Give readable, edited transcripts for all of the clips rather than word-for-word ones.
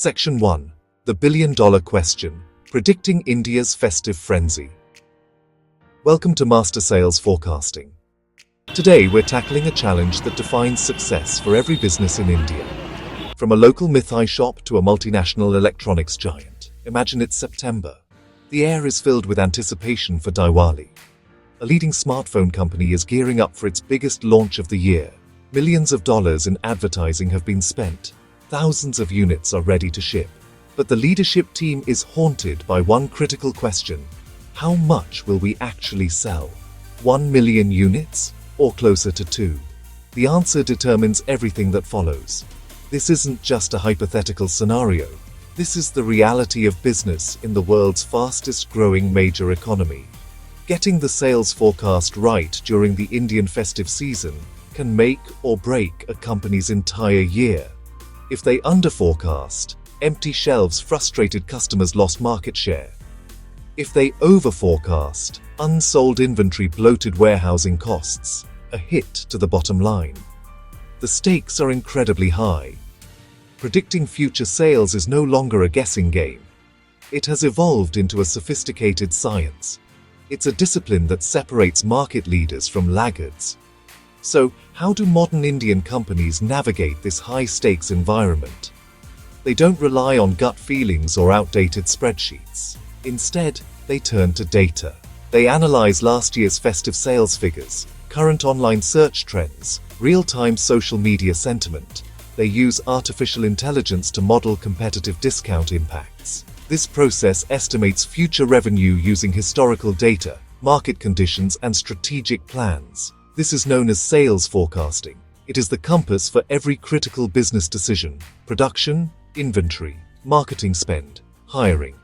Section 1. The Billion-Dollar Question, Predicting India's Festive Frenzy. Welcome to Master Sales Forecasting. Today we're tackling a challenge that defines success for every business in India. From a local mithai shop to a multinational electronics giant. Imagine it's September. The air is filled with anticipation for Diwali. A leading smartphone company is gearing up for its biggest launch of the year. Millions of dollars in advertising have been spent. Thousands of units are ready to ship. But the leadership team is haunted by one critical question. How much will we actually sell? 1 million units? Or closer to 2? The answer determines everything that follows. This isn't just a hypothetical scenario. This is the reality of business in the world's fastest growing major economy. Getting the sales forecast right during the Indian festive season can make or break a company's entire year. If they underforecast, empty shelves, frustrated customers, lost market share. If they overforecast, unsold inventory, bloated warehousing costs, a hit to the bottom line. The stakes are incredibly high. Predicting future sales is no longer a guessing game. It has evolved into a sophisticated science. It's a discipline that separates market leaders from laggards. So, how do modern Indian companies navigate this high-stakes environment? They don't rely on gut feelings or outdated spreadsheets. Instead, they turn to data. They analyze last year's festive sales figures, current online search trends, real-time social media sentiment. They use artificial intelligence to model competitive discount impacts. This process estimates future revenue using historical data, market conditions, and strategic plans. This is known as sales forecasting. It is the compass for every critical business decision: production, inventory, marketing spend, hiring.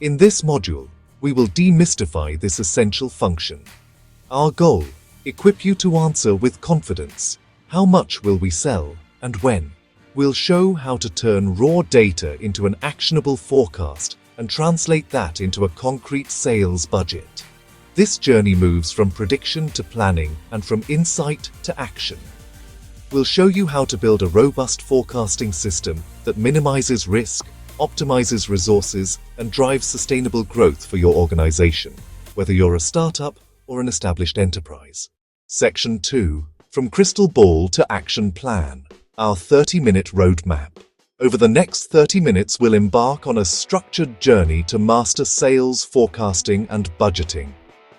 In this module, we will demystify this essential function. Our goal: equip you to answer with confidence. How much will we sell, and when? We'll show how to turn raw data into an actionable forecast and translate that into a concrete sales budget. This journey moves from prediction to planning and from insight to action. We'll show you how to build a robust forecasting system that minimizes risk, optimizes resources, and drives sustainable growth for your organization, whether you're a startup or an established enterprise. Section 2. From Crystal Ball to Action Plan. Our 30-minute roadmap. Over the next 30 minutes, we'll embark on a structured journey to master sales, forecasting, and budgeting.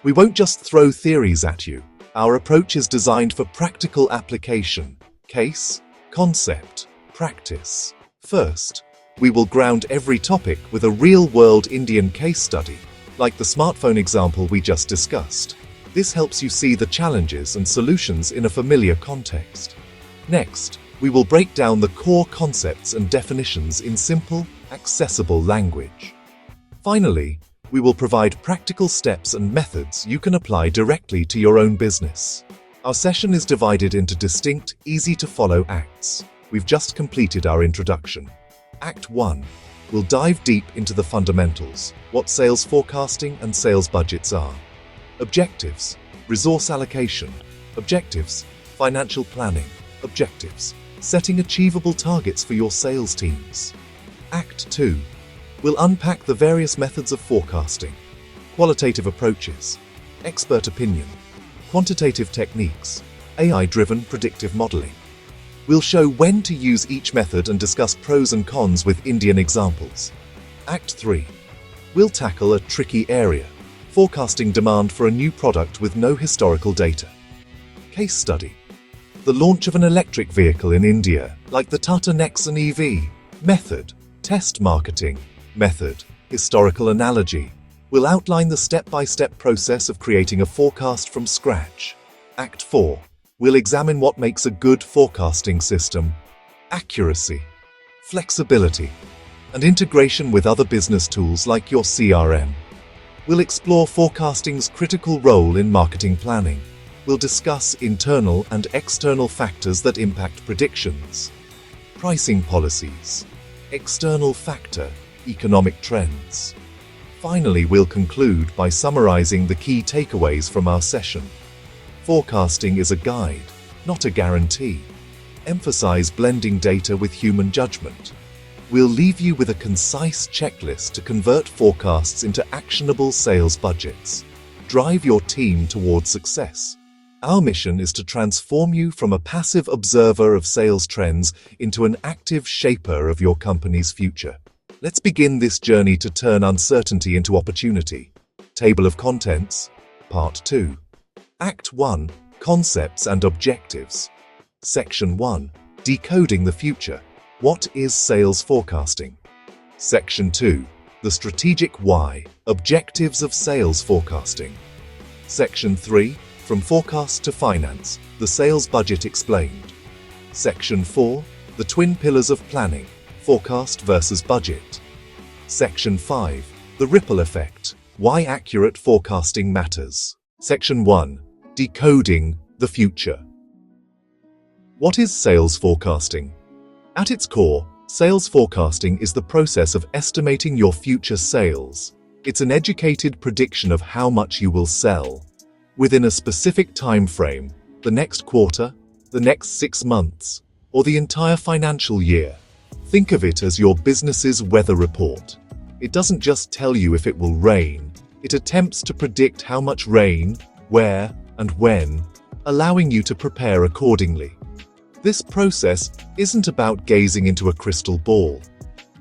We won't just throw theories at you. Our approach is designed for practical application. Case, concept, practice. First, we will ground every topic with a real-world Indian case study, like the smartphone example we just discussed. This helps you see the challenges and solutions in a familiar context. Next, we will break down the core concepts and definitions in simple, accessible language. Finally, we will provide practical steps and methods you can apply directly to your own business. Our session is divided into distinct, easy-to-follow acts. We've just completed our introduction. Act 1. We'll dive deep into the fundamentals, what sales forecasting and sales budgets are. Objectives: resource allocation. Objectives: financial planning. Objectives: setting achievable targets for your sales teams. Act 2. We'll unpack the various methods of forecasting: qualitative approaches, expert opinion, quantitative techniques, AI-driven predictive modeling. We'll show when to use each method and discuss pros and cons with Indian examples. Act 3. We'll tackle a tricky area: forecasting demand for a new product with no historical data. Case study: the launch of an electric vehicle in India, like the Tata Nexon EV. Method: test marketing. Method: historical analogy. We'll outline the step-by-step process of creating a forecast from scratch. Act 4. We'll examine what makes a good forecasting system: accuracy, flexibility, and integration with other business tools like your CRM. We'll explore forecasting's critical role in marketing planning. We'll discuss internal and external factors that impact predictions, pricing policies, external factor, economic trends. Finally, we'll conclude by summarizing the key takeaways from our session. Forecasting is a guide, not a guarantee. Emphasize blending data with human judgment. we'll leave you with a concise checklist to convert forecasts into actionable sales budgets. Drive your team towards success. Our mission is to transform you from a passive observer of sales trends into an active shaper of your company's future. Let's begin this journey to turn uncertainty into opportunity. Table of Contents, Part 2. Act 1. Concepts and Objectives. Section 1. Decoding the Future. What is sales forecasting? Section 2. The Strategic Why. Objectives of sales forecasting. Section 3. From Forecast to Finance. The Sales Budget Explained. Section 4. The Twin Pillars of Planning. Forecast versus Budget. Section 5. The Ripple Effect. Why accurate forecasting matters. Section 1. Decoding the Future. What is sales forecasting? At its core, sales forecasting is the process of estimating your future sales. It's an educated prediction of how much you will sell within a specific time frame, the next quarter, the next 6 months, or the entire financial year. Think of it as your business's weather report. It doesn't just tell you if it will rain, it attempts to predict how much rain, where, and when, allowing you to prepare accordingly. This process isn't about gazing into a crystal ball.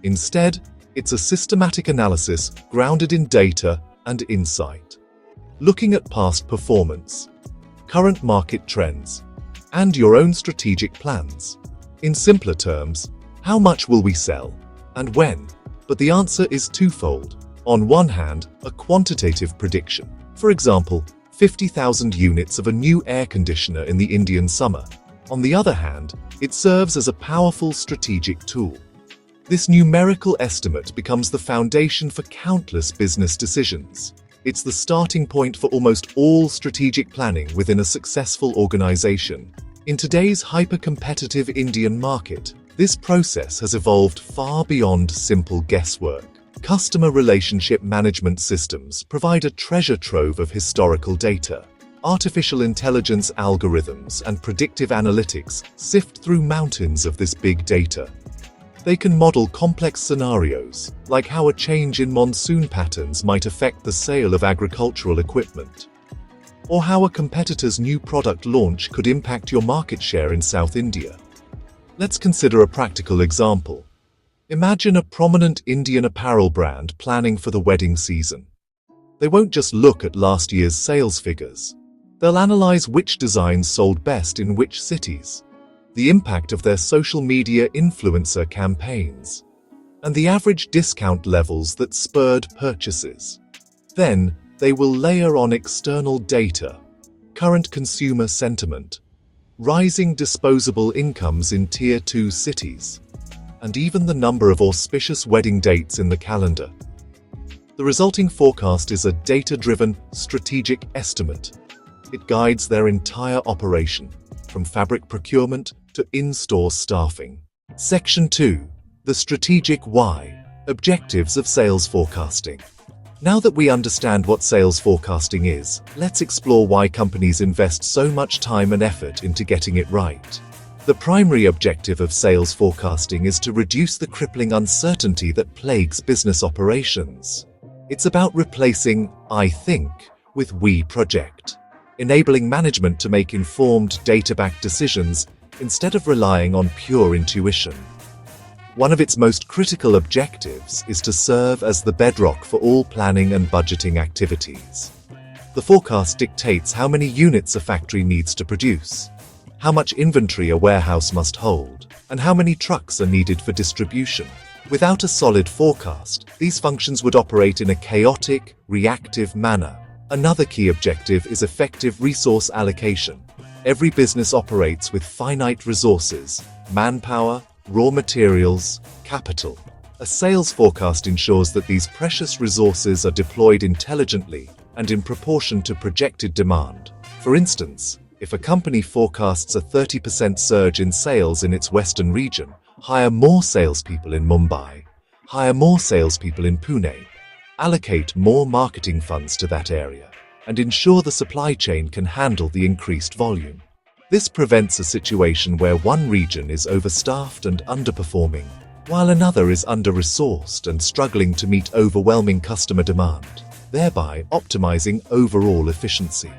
Instead, it's a systematic analysis grounded in data and insight. Looking at past performance, current market trends, and your own strategic plans. In simpler terms, how much will we sell, and when? But the answer is twofold. On one hand, a quantitative prediction. For example, 50,000 units of a new air conditioner in the Indian summer. On the other hand, it serves as a powerful strategic tool. This numerical estimate becomes the foundation for countless business decisions. It's the starting point for almost all strategic planning within a successful organization. In today's hyper-competitive Indian market, this process has evolved far beyond simple guesswork. Customer relationship management systems provide a treasure trove of historical data. Artificial intelligence algorithms and predictive analytics sift through mountains of this big data. They can model complex scenarios, like how a change in monsoon patterns might affect the sale of agricultural equipment, or how a competitor's new product launch could impact your market share in South India. Let's consider a practical example. Imagine a prominent Indian apparel brand planning for the wedding season. They won't just look at last year's sales figures. They'll analyze which designs sold best in which cities, the impact of their social media influencer campaigns, and the average discount levels that spurred purchases. Then, they will layer on external data, current consumer sentiment, rising disposable incomes in Tier 2 cities, and even the number of auspicious wedding dates in the calendar. The resulting forecast is a data-driven, strategic estimate. It guides their entire operation, from fabric procurement to in-store staffing. Section 2. The Strategic Why. Objectives of Sales Forecasting. Now that we understand what sales forecasting is, let's explore why companies invest so much time and effort into getting it right. The primary objective of sales forecasting is to reduce the crippling uncertainty that plagues business operations. It's about replacing "I think" with "we project," enabling management to make informed, data-backed decisions instead of relying on pure intuition. One of its most critical objectives is to serve as the bedrock for all planning and budgeting activities. The forecast dictates how many units a factory needs to produce, how much inventory a warehouse must hold, and how many trucks are needed for distribution. Without a solid forecast, these functions would operate in a chaotic, reactive manner. Another key objective is effective resource allocation. Every business operates with finite resources: manpower, raw materials, capital. A sales forecast ensures that these precious resources are deployed intelligently and in proportion to projected demand. For instance, if a company forecasts a 30% surge in sales in its western region, hire more salespeople in Mumbai, hire more salespeople in Pune, allocate more marketing funds to that area, and ensure the supply chain can handle the increased volume. This prevents a situation where one region is overstaffed and underperforming, while another is under-resourced and struggling to meet overwhelming customer demand, thereby optimizing overall efficiency.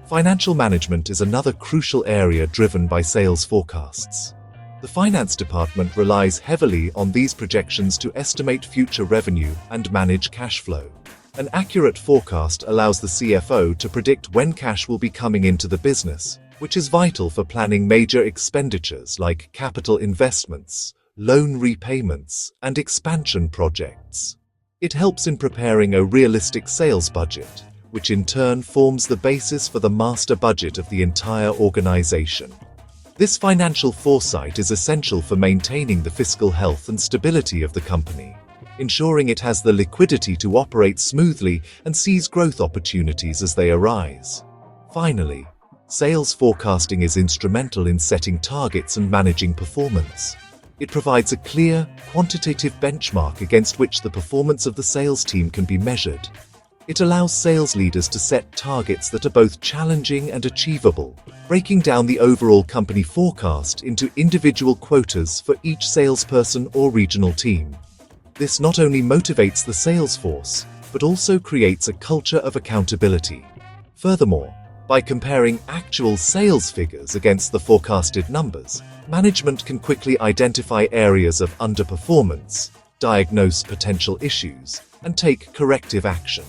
Financial management is another crucial area driven by sales forecasts. The finance department relies heavily on these projections to estimate future revenue and manage cash flow. An accurate forecast allows the CFO to predict when cash will be coming into the business, which is vital for planning major expenditures like capital investments, loan repayments, and expansion projects. It helps in preparing a realistic sales budget, which in turn forms the basis for the master budget of the entire organization. This financial foresight is essential for maintaining the fiscal health and stability of the company, ensuring it has the liquidity to operate smoothly and seize growth opportunities as they arise. Finally, sales forecasting is instrumental in setting targets and managing performance. It provides a clear, quantitative benchmark against which the performance of the sales team can be measured. It allows sales leaders to set targets that are both challenging and achievable, breaking down the overall company forecast into individual quotas for each salesperson or regional team. This not only motivates the sales force, but also creates a culture of accountability. Furthermore, by comparing actual sales figures against the forecasted numbers, management can quickly identify areas of underperformance, diagnose potential issues, and take corrective action.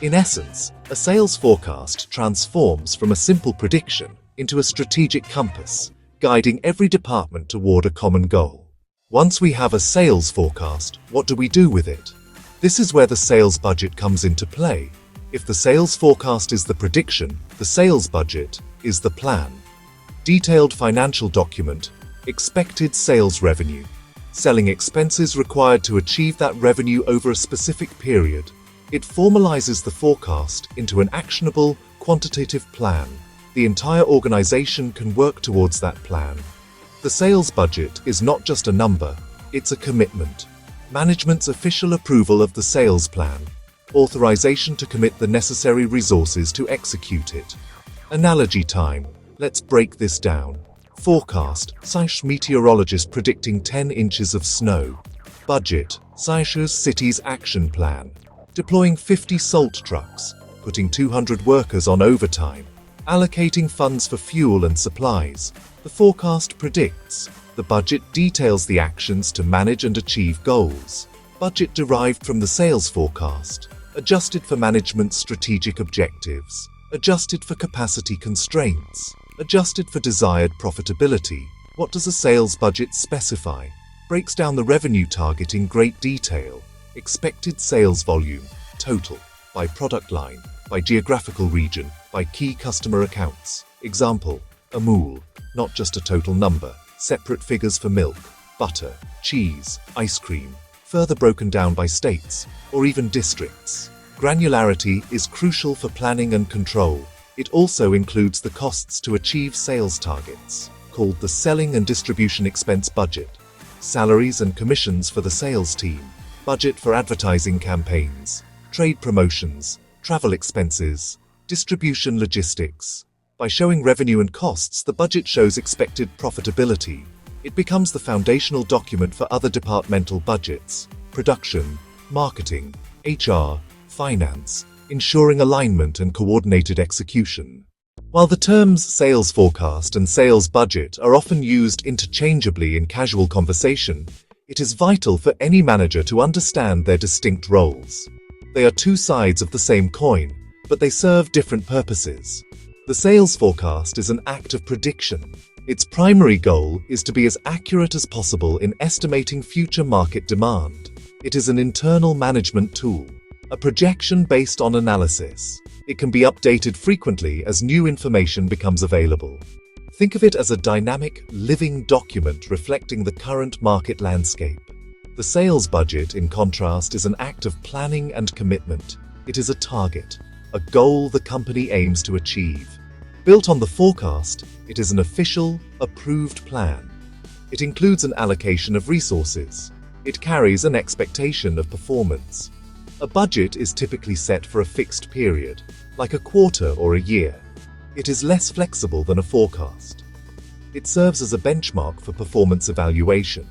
In essence, a sales forecast transforms from a simple prediction into a strategic compass, guiding every department toward a common goal. Once we have a sales forecast, what do we do with it? This is where the sales budget comes into play. If the sales forecast is the prediction, the sales budget is the plan. Detailed financial document, expected sales revenue, selling expenses required to achieve that revenue over a specific period. It formalizes the forecast into an actionable, quantitative plan. The entire organization can work towards that plan. The sales budget is not just a number, it's a commitment. Management's official approval of the sales plan, authorization to commit the necessary resources to execute it. Analogy time. Let's break this down. Forecast. Saish meteorologist predicting 10 inches of snow. Budget. Saish's city's action plan. Deploying 50 salt trucks, putting 200 workers on overtime, allocating funds for fuel and supplies. The forecast predicts. The budget details the actions to manage and achieve goals. Budget derived from the sales forecast, adjusted for management's strategic objectives, adjusted for capacity constraints, adjusted for desired profitability. What does a sales budget specify? Breaks down the revenue target in great detail. Expected sales volume, total, by product line, by geographical region, by key customer accounts. Example, Amul, not just a total number, separate figures for milk, butter, cheese, ice cream, further broken down by states, or even districts. Granularity is crucial for planning and control. It also includes the costs to achieve sales targets, called the selling and distribution expense budget, salaries and commissions for the sales team, budget for advertising campaigns, trade promotions, travel expenses, distribution logistics. By showing revenue and costs, the budget shows expected profitability. It becomes the foundational document for other departmental budgets, production, marketing, HR, finance, ensuring alignment and coordinated execution. While the terms sales forecast and sales budget are often used interchangeably in casual conversation, it is vital for any manager to understand their distinct roles. They are two sides of the same coin, but they serve different purposes. The sales forecast is an act of prediction. Its primary goal is to be as accurate as possible in estimating future market demand. It is an internal management tool, a projection based on analysis. It can be updated frequently as new information becomes available. Think of it as a dynamic, living document reflecting the current market landscape. The sales budget, in contrast, is an act of planning and commitment. It is a target, a goal the company aims to achieve. Built on the forecast, it is an official, approved plan. It includes an allocation of resources. It carries an expectation of performance. A budget is typically set for a fixed period, like a quarter or a year. It is less flexible than a forecast. It serves as a benchmark for performance evaluation.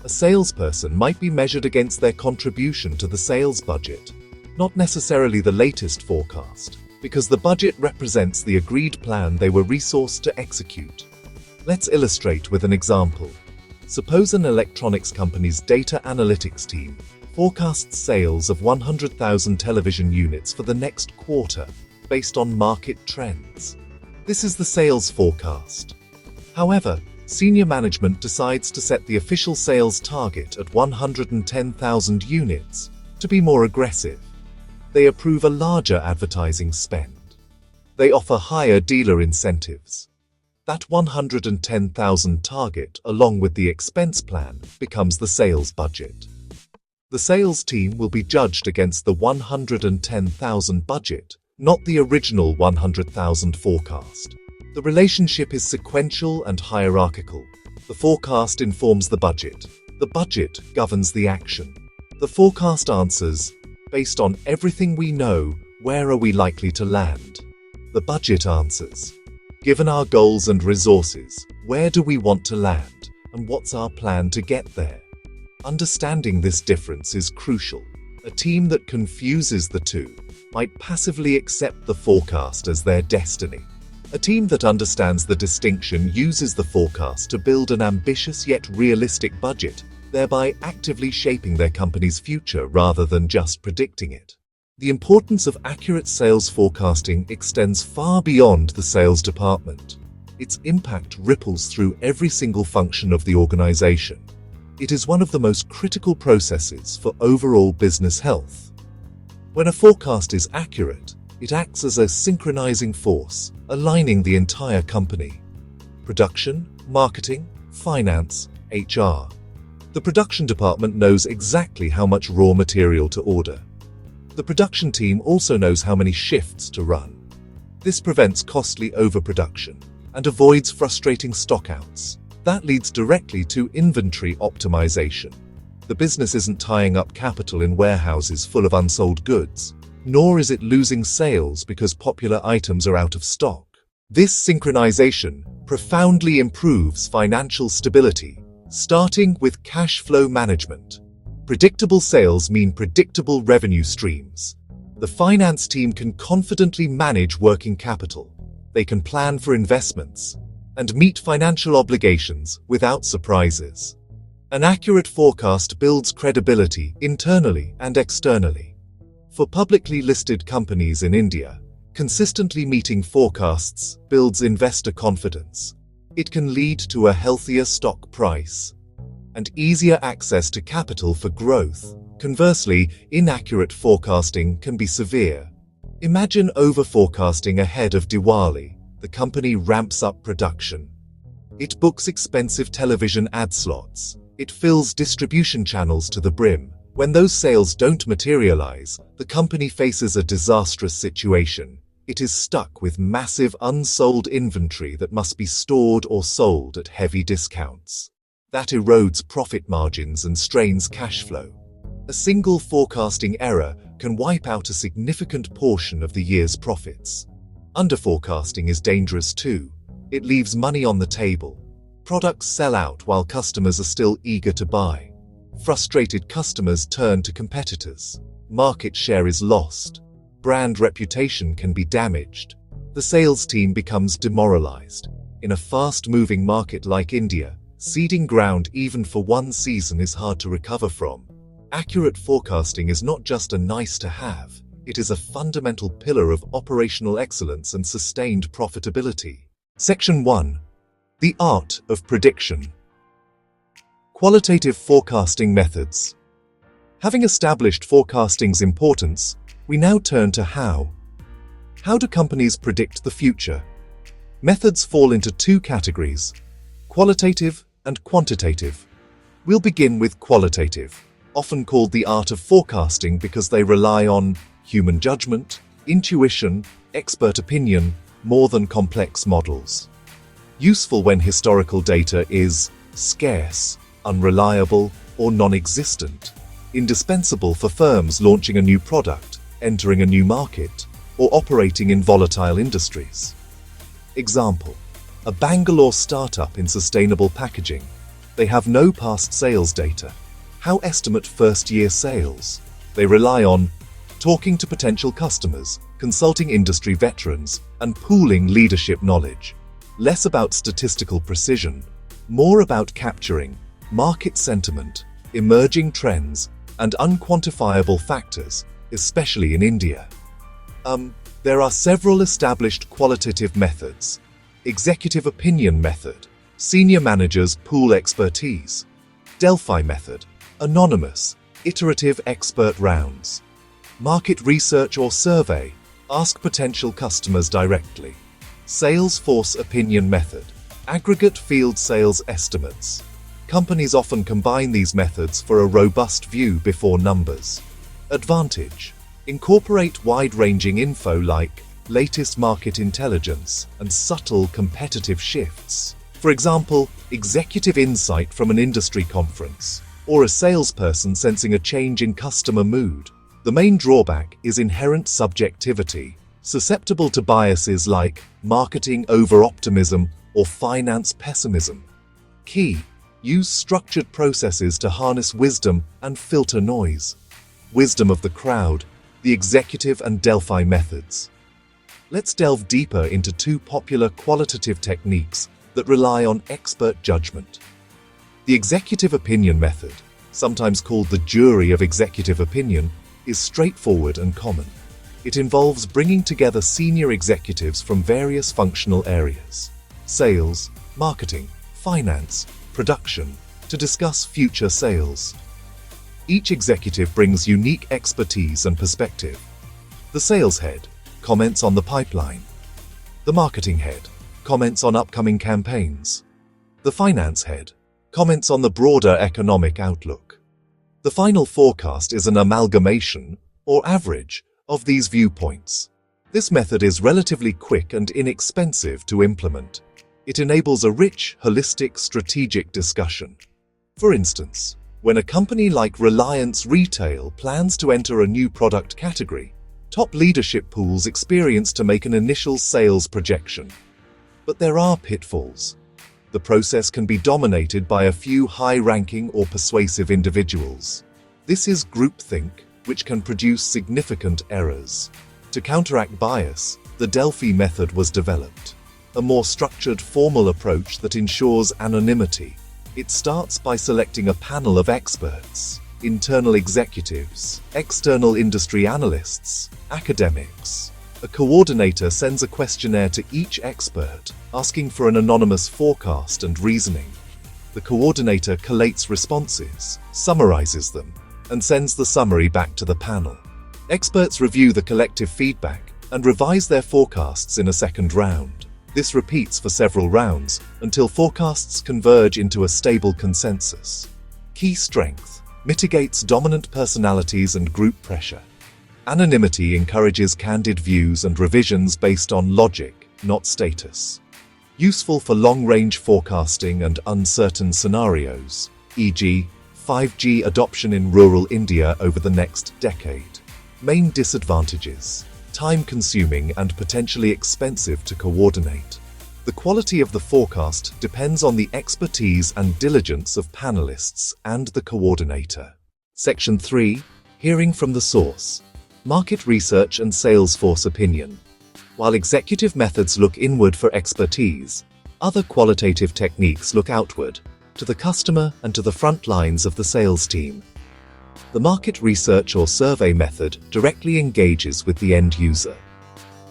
A salesperson might be measured against their contribution to the sales budget, not necessarily the latest forecast, because the budget represents the agreed plan they were resourced to execute. Let's illustrate with an example. Suppose an electronics company's data analytics team forecasts sales of 100,000 television units for the next quarter based on market trends. This is the sales forecast. However, senior management decides to set the official sales target at 110,000 units to be more aggressive. They approve a larger advertising spend. They offer higher dealer incentives. That 110,000 target, along with the expense plan, becomes the sales budget. The sales team will be judged against the 110,000 budget, not the original 100,000 forecast. The relationship is sequential and hierarchical. The forecast informs the budget. The budget governs the action. The forecast answers, based on everything we know, where are we likely to land? The budget answers, given our goals and resources, where do we want to land, and what's our plan to get there? Understanding this difference is crucial. A team that confuses the two might passively accept the forecast as their destiny. A team that understands the distinction uses the forecast to build an ambitious yet realistic budget, thereby actively shaping their company's future rather than just predicting it. The importance of accurate sales forecasting extends far beyond the sales department. Its impact ripples through every single function of the organization. It is one of the most critical processes for overall business health. When a forecast is accurate, it acts as a synchronizing force, aligning the entire company. Production, marketing, finance, HR. The production department knows exactly how much raw material to order. The production team also knows how many shifts to run. This prevents costly overproduction and avoids frustrating stockouts. That leads directly to inventory optimization. The business isn't tying up capital in warehouses full of unsold goods, nor is it losing sales because popular items are out of stock. This synchronization profoundly improves financial stability, starting with cash flow management. Predictable sales mean predictable revenue streams. The finance team can confidently manage working capital. They can plan for investments and meet financial obligations without surprises. An accurate forecast builds credibility internally and externally. For publicly listed companies in India, consistently meeting forecasts builds investor confidence. It can lead to a healthier stock price and easier access to capital for growth. Conversely, inaccurate forecasting can be severe. Imagine over-forecasting ahead of Diwali. The company ramps up production. It books expensive television ad slots. It fills distribution channels to the brim. When those sales don't materialize, the company faces a disastrous situation. It is stuck with massive unsold inventory that must be stored or sold at heavy discounts. That erodes profit margins and strains cash flow. A single forecasting error can wipe out a significant portion of the year's profits. Underforecasting is dangerous too. It leaves money on the table. Products sell out while customers are still eager to buy. Frustrated customers turn to competitors. Market share is lost. Brand reputation can be damaged. The sales team becomes demoralized. In a fast-moving market like India, ceding ground even for one season is hard to recover from. Accurate forecasting is not just a nice-to-have, it is a fundamental pillar of operational excellence and sustained profitability. Section 1. The Art of Prediction. Qualitative forecasting methods. Having established forecasting's importance, we now turn to how. How do companies predict the future? Methods fall into two categories: qualitative and quantitative. We'll begin with qualitative, often called the art of forecasting because they rely on human judgment, intuition, expert opinion, more than complex models. Useful when historical data is scarce, unreliable, or non-existent. Indispensable for firms launching a new product, entering a new market, or operating in volatile industries. Example: a Bangalore startup in sustainable packaging. They have no past sales data. How estimate first-year sales? They rely on talking to potential customers, consulting industry veterans, and pooling leadership knowledge. Less about statistical precision, more about capturing market sentiment, emerging trends, and unquantifiable factors, especially in India. There are several established qualitative methods. Executive opinion method, senior managers pool expertise. Delphi method, anonymous, iterative expert rounds. Market research or survey, ask potential customers directly. Salesforce opinion method, aggregate field sales estimates. Companies often combine these methods for a robust view before numbers. Advantage, incorporate wide-ranging info like latest market intelligence and subtle competitive shifts. For example, executive insight from an industry conference, or a salesperson sensing a change in customer mood. The main drawback is inherent subjectivity, susceptible to biases like marketing over-optimism or finance pessimism. Key, use structured processes to harness wisdom and filter noise. Wisdom of the crowd, the executive and Delphi methods. Let's delve deeper into two popular qualitative techniques that rely on expert judgment. The executive opinion method, sometimes called the jury of executive opinion, is straightforward and common. It involves bringing together senior executives from various functional areas, sales, marketing, finance, production, to discuss future sales. Each executive brings unique expertise and perspective. The sales head comments on the pipeline. The marketing head comments on upcoming campaigns. The finance head comments on the broader economic outlook. The final forecast is an amalgamation, or average, of these viewpoints. This method is relatively quick and inexpensive to implement. It enables a rich, holistic, strategic discussion. For instance, when a company like Reliance Retail plans to enter a new product category, top leadership pools experience to make an initial sales projection. But there are pitfalls. The process can be dominated by a few high-ranking or persuasive individuals. This is groupthink, which can produce significant errors. To counteract bias, the Delphi method was developed, a more structured, formal approach that ensures anonymity. It starts by selecting a panel of experts, internal executives, external industry analysts, academics. A coordinator sends a questionnaire to each expert, asking for an anonymous forecast and reasoning. The coordinator collates responses, summarizes them, and sends the summary back to the panel. Experts review the collective feedback and revise their forecasts in a second round. This repeats for several rounds until forecasts converge into a stable consensus. Key strength: mitigates dominant personalities and group pressure. Anonymity encourages candid views and revisions based on logic, not status. Useful for long-range forecasting and uncertain scenarios, e.g., 5G adoption in rural India over the next decade. Main disadvantages: time-consuming and potentially expensive to coordinate. The quality of the forecast depends on the expertise and diligence of panelists and the coordinator. Section 3. Hearing from the source. Market research and Salesforce opinion. While executive methods look inward for expertise, other qualitative techniques look outward, to the customer and to the front lines of the sales team. The market research or survey method directly engages with the end user.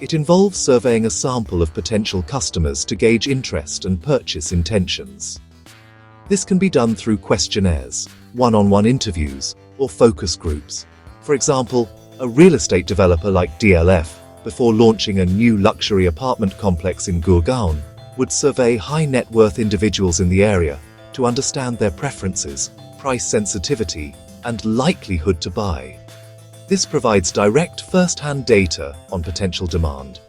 It involves surveying a sample of potential customers to gauge interest and purchase intentions. This can be done through questionnaires, one-on-one interviews, or focus groups. For example, a real estate developer like DLF, before launching a new luxury apartment complex in Gurgaon, would survey high-net-worth individuals in the area to understand their preferences, price sensitivity, and likelihood to buy. This provides direct first-hand data on potential demand.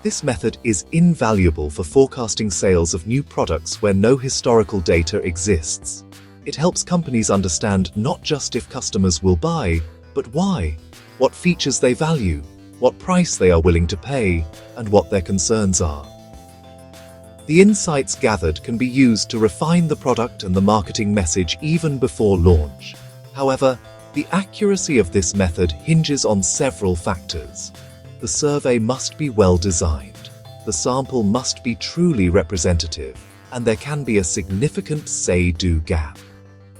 This method is invaluable for forecasting sales of new products where no historical data exists. It helps companies understand not just if customers will buy, but why, what features they value, what price they are willing to pay, and what their concerns are. The insights gathered can be used to refine the product and the marketing message even before launch. However, the accuracy of this method hinges on several factors. The survey must be well designed, the sample must be truly representative, and there can be a significant say-do gap.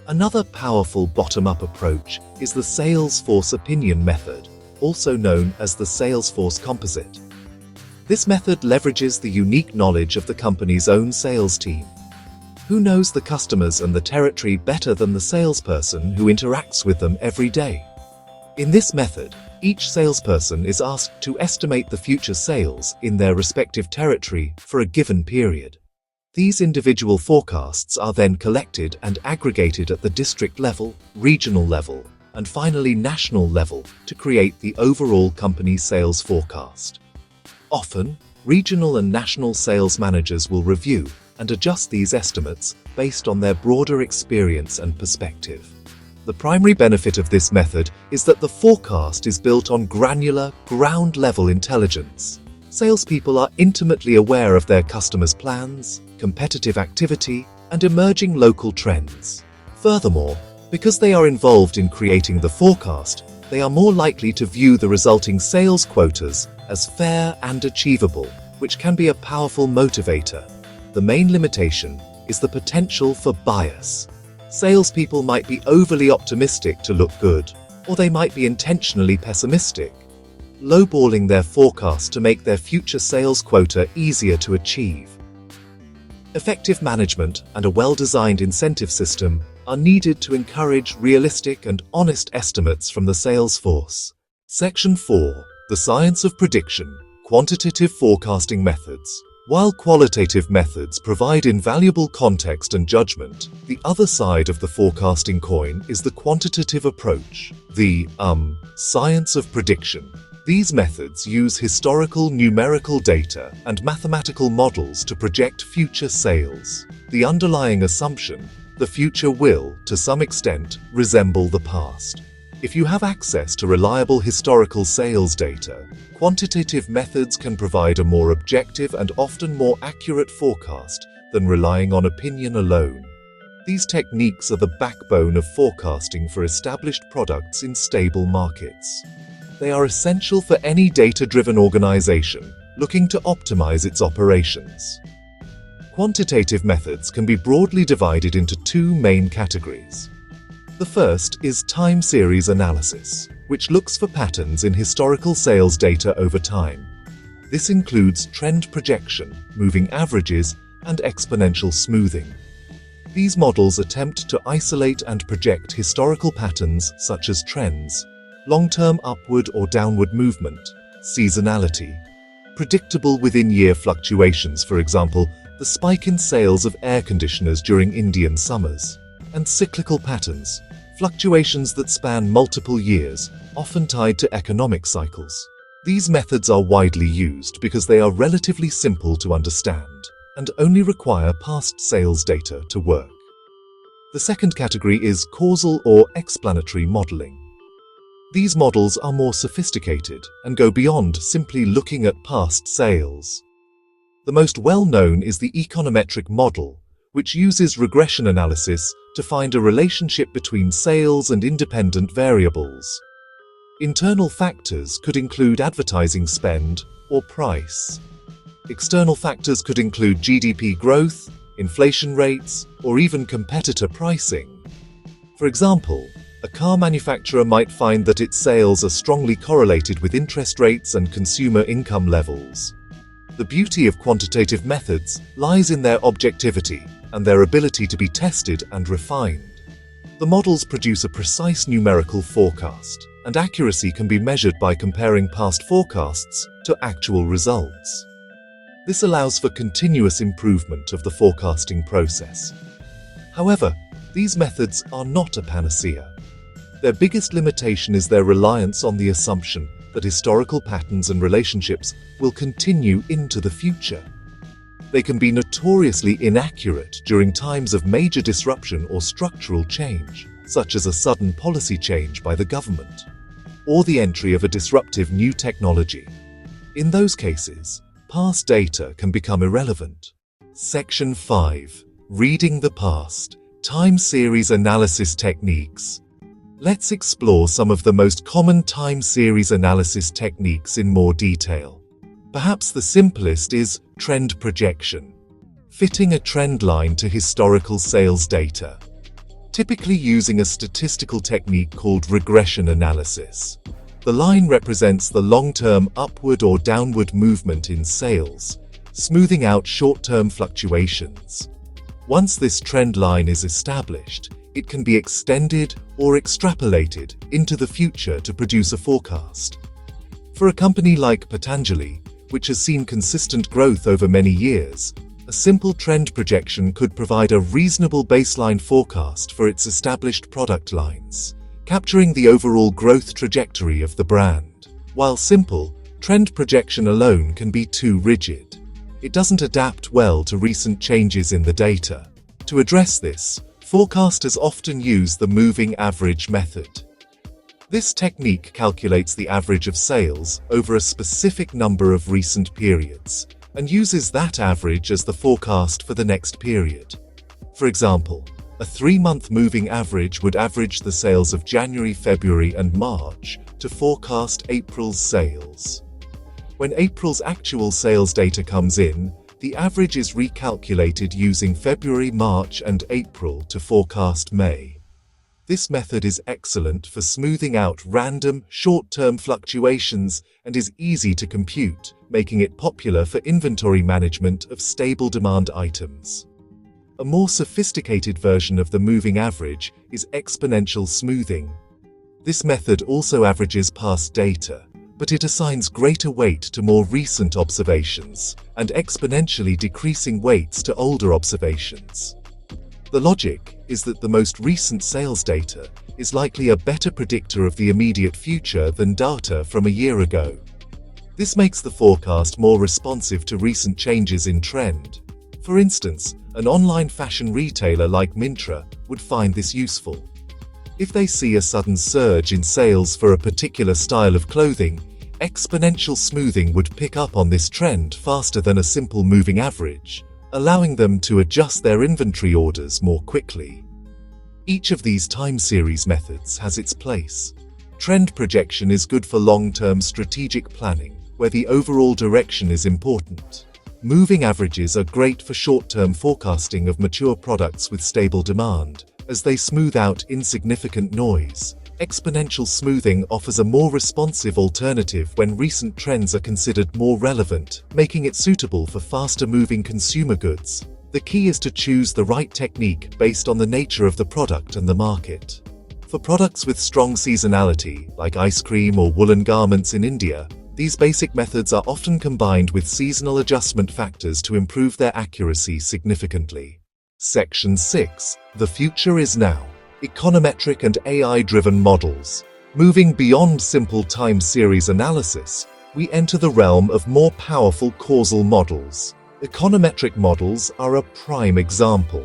Another powerful bottom-up approach is the Salesforce opinion method, also known as the Salesforce composite. This method leverages the unique knowledge of the company's own sales team. Who knows the customers and the territory better than the salesperson who interacts with them every day? In this method, each salesperson is asked to estimate the future sales in their respective territory for a given period. These individual forecasts are then collected and aggregated at the district level, regional level, and finally national level to create the overall company sales forecast. Often, regional and national sales managers will review and adjust these estimates based on their broader experience and perspective. The primary benefit of this method is that the forecast is built on granular, ground-level intelligence. Salespeople are intimately aware of their customers' plans, competitive activity, and emerging local trends. Furthermore, because they are involved in creating the forecast, they are more likely to view the resulting sales quotas as fair and achievable, which can be a powerful motivator. The main limitation is the potential for bias. Salespeople might be overly optimistic to look good, or they might be intentionally pessimistic, lowballing their forecast to make their future sales quota easier to achieve. Effective management and a well-designed incentive system are needed to encourage realistic and honest estimates from the sales force. Section 4. The Science of Prediction, Quantitative Forecasting Methods. While qualitative methods provide invaluable context and judgment, the other side of the forecasting coin is the quantitative approach, the science of prediction. These methods use historical numerical data and mathematical models to project future sales. The underlying assumption: the future will, to some extent, resemble the past. If you have access to reliable historical sales data, quantitative methods can provide a more objective and often more accurate forecast than relying on opinion alone. These techniques are the backbone of forecasting for established products in stable markets. They are essential for any data-driven organization looking to optimize its operations. Quantitative methods can be broadly divided into two main categories. The first is time series analysis, which looks for patterns in historical sales data over time. This includes trend projection, moving averages, and exponential smoothing. These models attempt to isolate and project historical patterns such as trends, long-term upward or downward movement, seasonality, predictable within-year fluctuations, for example, the spike in sales of air conditioners during Indian summers, and cyclical patterns, fluctuations that span multiple years, often tied to economic cycles. These methods are widely used because they are relatively simple to understand and only require past sales data to work. The second category is causal or explanatory modeling. These models are more sophisticated and go beyond simply looking at past sales. The most well-known is the econometric model, which uses regression analysis to find a relationship between sales and independent variables. Internal factors could include advertising spend or price. External factors could include GDP growth, inflation rates, or even competitor pricing. For example, a car manufacturer might find that its sales are strongly correlated with interest rates and consumer income levels. The beauty of quantitative methods lies in their objectivity and their ability to be tested and refined. The models produce a precise numerical forecast, and accuracy can be measured by comparing past forecasts to actual results. This allows for continuous improvement of the forecasting process. However, these methods are not a panacea. Their biggest limitation is their reliance on the assumption that historical patterns and relationships will continue into the future. They can be notoriously inaccurate during times of major disruption or structural change, such as a sudden policy change by the government, or the entry of a disruptive new technology. In those cases, past data can become irrelevant. Section 5. Reading the past. Time series analysis techniques. Let's explore some of the most common time series analysis techniques in more detail. Perhaps the simplest is trend projection, fitting a trend line to historical sales data, typically using a statistical technique called regression analysis. The line represents the long-term upward or downward movement in sales, smoothing out short-term fluctuations. Once this trend line is established, it can be extended or extrapolated into the future to produce a forecast. For a company like Patanjali, which has seen consistent growth over many years, a simple trend projection could provide a reasonable baseline forecast for its established product lines, capturing the overall growth trajectory of the brand. While simple, trend projection alone can be too rigid. It doesn't adapt well to recent changes in the data. To address this, forecasters often use the moving average method. This technique calculates the average of sales over a specific number of recent periods and uses that average as the forecast for the next period. For example, a 3-month moving average would average the sales of January, February, and March to forecast April's sales. When April's actual sales data comes in, the average is recalculated using February, March, and April to forecast May. This method is excellent for smoothing out random, short-term fluctuations and is easy to compute, making it popular for inventory management of stable demand items. A more sophisticated version of the moving average is exponential smoothing. This method also averages past data, but it assigns greater weight to more recent observations and exponentially decreasing weights to older observations. The logic is that the most recent sales data is likely a better predictor of the immediate future than data from a year ago. This makes the forecast more responsive to recent changes in trend. For instance, an online fashion retailer like Myntra would find this useful. If they see a sudden surge in sales for a particular style of clothing, exponential smoothing would pick up on this trend faster than a simple moving average, allowing them to adjust their inventory orders more quickly. Each of these time series methods has its place. Trend projection is good for long-term strategic planning, where the overall direction is important. Moving averages are great for short-term forecasting of mature products with stable demand, as they smooth out insignificant noise. Exponential smoothing offers a more responsive alternative when recent trends are considered more relevant, making it suitable for faster-moving consumer goods. The key is to choose the right technique based on the nature of the product and the market. For products with strong seasonality, like ice cream or woolen garments in India, these basic methods are often combined with seasonal adjustment factors to improve their accuracy significantly. Section 6. The future is now. Econometric and AI-driven models. Moving beyond simple time series analysis, we enter the realm of more powerful causal models. Econometric models are a prime example.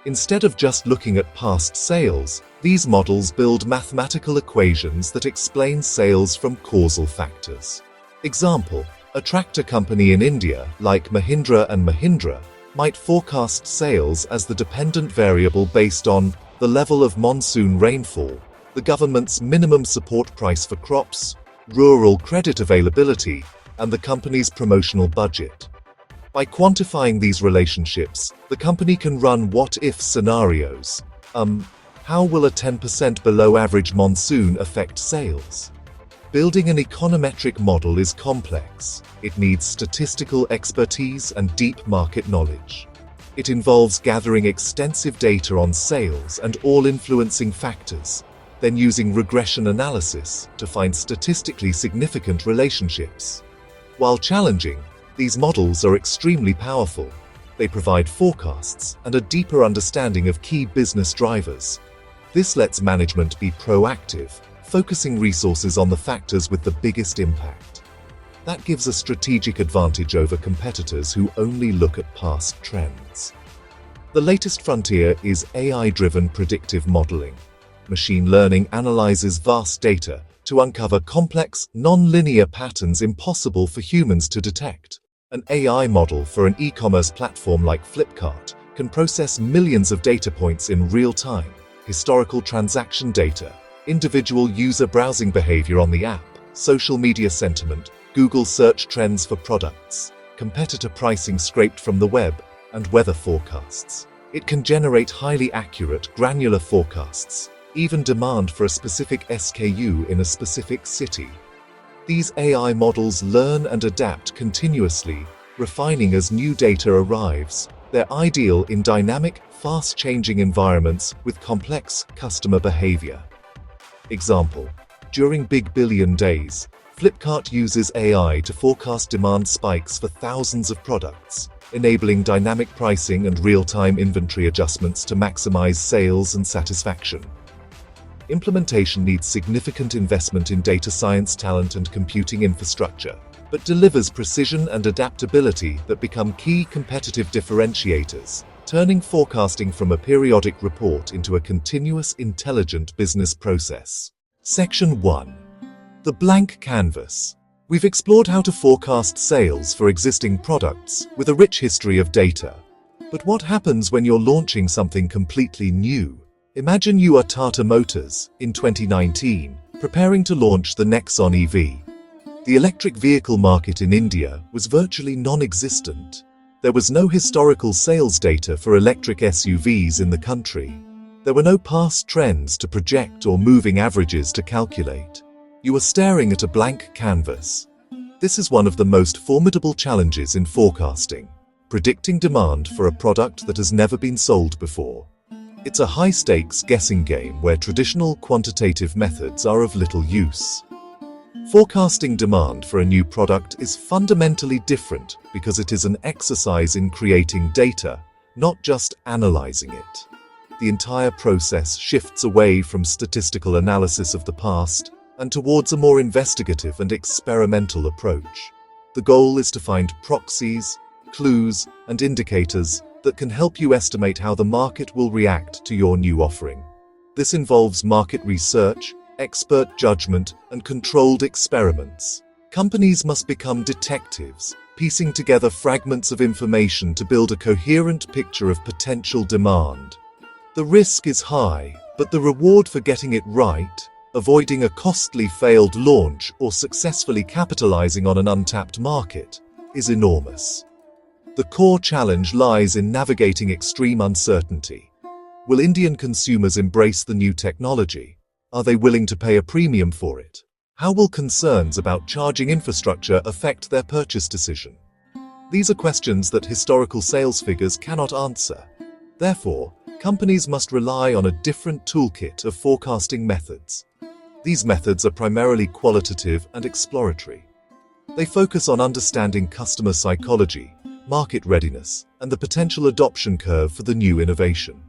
Instead of just looking at past sales, these models build mathematical equations that explain sales from causal factors. Example: a tractor company in India, like Mahindra & Mahindra, might forecast sales as the dependent variable based on the level of monsoon rainfall, the government's minimum support price for crops, rural credit availability, and the company's promotional budget. By quantifying these relationships, the company can run what-if scenarios. How will a 10% below average monsoon affect sales? Building an econometric model is complex. It needs statistical expertise and deep market knowledge. It involves gathering extensive data on sales and all influencing factors, then using regression analysis to find statistically significant relationships. While challenging, these models are extremely powerful. They provide forecasts and a deeper understanding of key business drivers. This lets management be proactive, focusing resources on the factors with the biggest impact. That gives a strategic advantage over competitors who only look at past trends. The latest frontier is AI-driven predictive modeling. Machine learning analyzes vast data to uncover complex, non-linear patterns impossible for humans to detect. An AI model for an e-commerce platform like Flipkart can process millions of data points in real time: historical transaction data, individual user browsing behavior on the app, social media sentiment, Google search trends for products, competitor pricing scraped from the web, and weather forecasts. It can generate highly accurate, granular forecasts, even demand for a specific SKU in a specific city. These AI models learn and adapt continuously, refining as new data arrives. They're ideal in dynamic, fast-changing environments with complex customer behavior. Example: during Big Billion Days, Flipkart uses AI to forecast demand spikes for thousands of products, enabling dynamic pricing and real-time inventory adjustments to maximize sales and satisfaction. Implementation needs significant investment in data science talent and computing infrastructure, but delivers precision and adaptability that become key competitive differentiators, turning forecasting from a periodic report into a continuous, intelligent business process. Section 1. The blank canvas. We've explored how to forecast sales for existing products with a rich history of data. But what happens when you're launching something completely new? Imagine you are Tata Motors in 2019, preparing to launch the Nexon EV. The electric vehicle market in India was virtually non-existent. There was no historical sales data for electric SUVs in the country. There were no past trends to project or moving averages to calculate. You were staring at a blank canvas. This is one of the most formidable challenges in forecasting: predicting demand for a product that has never been sold before. It's a high-stakes guessing game where traditional quantitative methods are of little use. Forecasting demand for a new product is fundamentally different because it is an exercise in creating data, not just analyzing it. The entire process shifts away from statistical analysis of the past and towards a more investigative and experimental approach. The goal is to find proxies, clues, and indicators that can help you estimate how the market will react to your new offering. This involves market research, expert judgment, and controlled experiments. Companies must become detectives, piecing together fragments of information to build a coherent picture of potential demand. The risk is high, but the reward for getting it right, avoiding a costly failed launch or successfully capitalizing on an untapped market, is enormous. The core challenge lies in navigating extreme uncertainty. Will Indian consumers embrace the new technology? Are they willing to pay a premium for it? How will concerns about charging infrastructure affect their purchase decision? These are questions that historical sales figures cannot answer. Therefore, companies must rely on a different toolkit of forecasting methods. These methods are primarily qualitative and exploratory. They focus on understanding customer psychology, market readiness, and the potential adoption curve for the new innovation.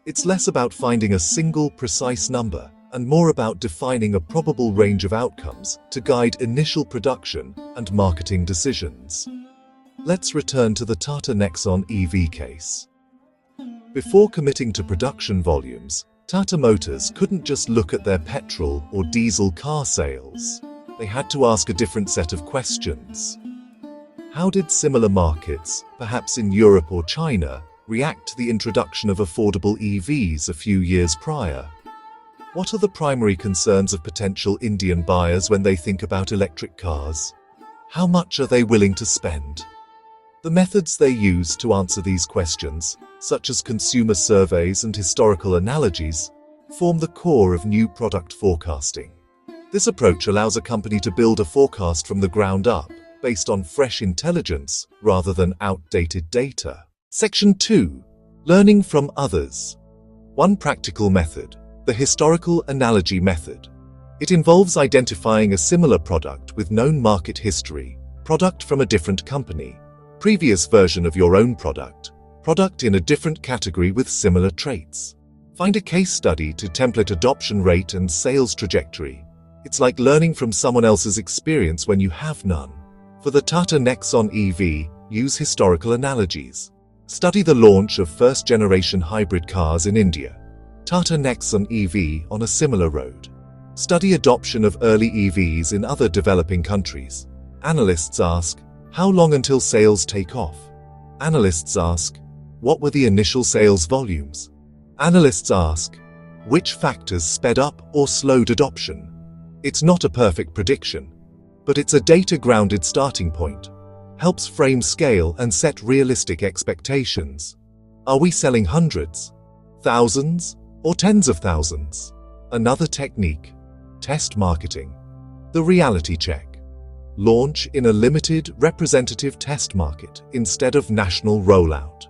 It's less about finding a single precise number and more about defining a probable range of outcomes to guide initial production and marketing decisions. Let's return to the Tata Nexon EV case. Before committing to production volumes, Tata Motors couldn't just look at their petrol or diesel car sales. They had to ask a different set of questions. How did similar markets, perhaps in Europe or China, react to the introduction of affordable EVs a few years prior? What are the primary concerns of potential Indian buyers when they think about electric cars? How much are they willing to spend? The methods they use to answer these questions, such as consumer surveys and historical analogies, form the core of new product forecasting. This approach allows a company to build a forecast from the ground up, based on fresh intelligence rather than outdated data. Section 2. Learning from others. One practical method: the historical analogy method. It involves identifying a similar product with known market history, product from a different company, previous version of your own product in a different category with similar traits. Find a case study to template adoption rate and sales trajectory. It's like learning from someone else's experience when you have none. For the Tata Nexon EV, use historical analogies. Study the launch of first-generation hybrid cars in India. Tata Nexon EV on a similar road. Study adoption of early EVs in other developing countries. Analysts ask, How long until sales take off? Analysts ask, what were the initial sales volumes? Analysts ask, which factors sped up or slowed adoption? It's not a perfect prediction, but it's a data-grounded starting point. Helps frame scale and set realistic expectations. Are we selling hundreds, thousands, or tens of thousands? Another technique, test marketing. The reality check. Launch in a limited, representative test market instead of national rollout.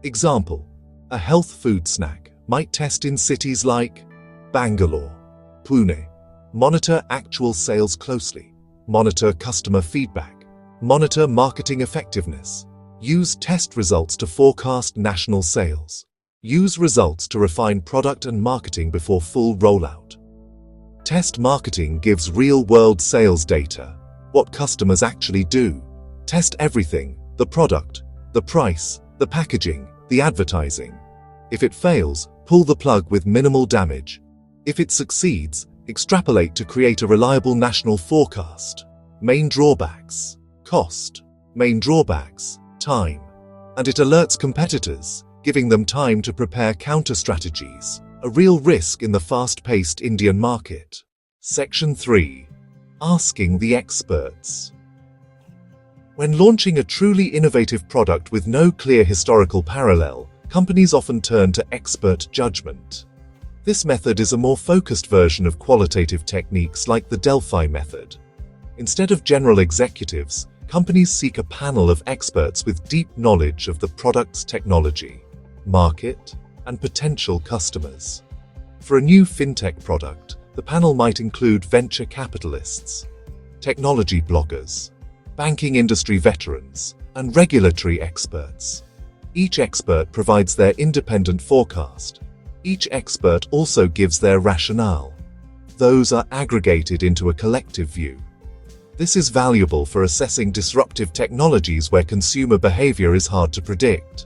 Example, a health food snack might test in cities like Bangalore, Pune. Monitor actual sales closely. Monitor customer feedback. Monitor marketing effectiveness. Use test results to forecast national sales. Use results to refine product and marketing before full rollout. Test marketing gives real-world sales data, what customers actually do. Test everything, the product, the price, the packaging, the advertising. If it fails, pull the plug with minimal damage. If it succeeds, extrapolate to create a reliable national forecast. Main drawbacks: cost. Main drawbacks: time. And it alerts competitors, giving them time to prepare counter-strategies, a real risk in the fast-paced Indian market. Section 3. Asking the experts. When launching a truly innovative product with no clear historical parallel, companies often turn to expert judgment. This method is a more focused version of qualitative techniques like the Delphi method. Instead of general executives, companies seek a panel of experts with deep knowledge of the product's technology, market, and potential customers. For a new fintech product, the panel might include venture capitalists, technology bloggers, banking industry veterans, and regulatory experts. Each expert provides their independent forecast. Each expert also gives their rationale. Those are aggregated into a collective view. This is valuable for assessing disruptive technologies where consumer behavior is hard to predict.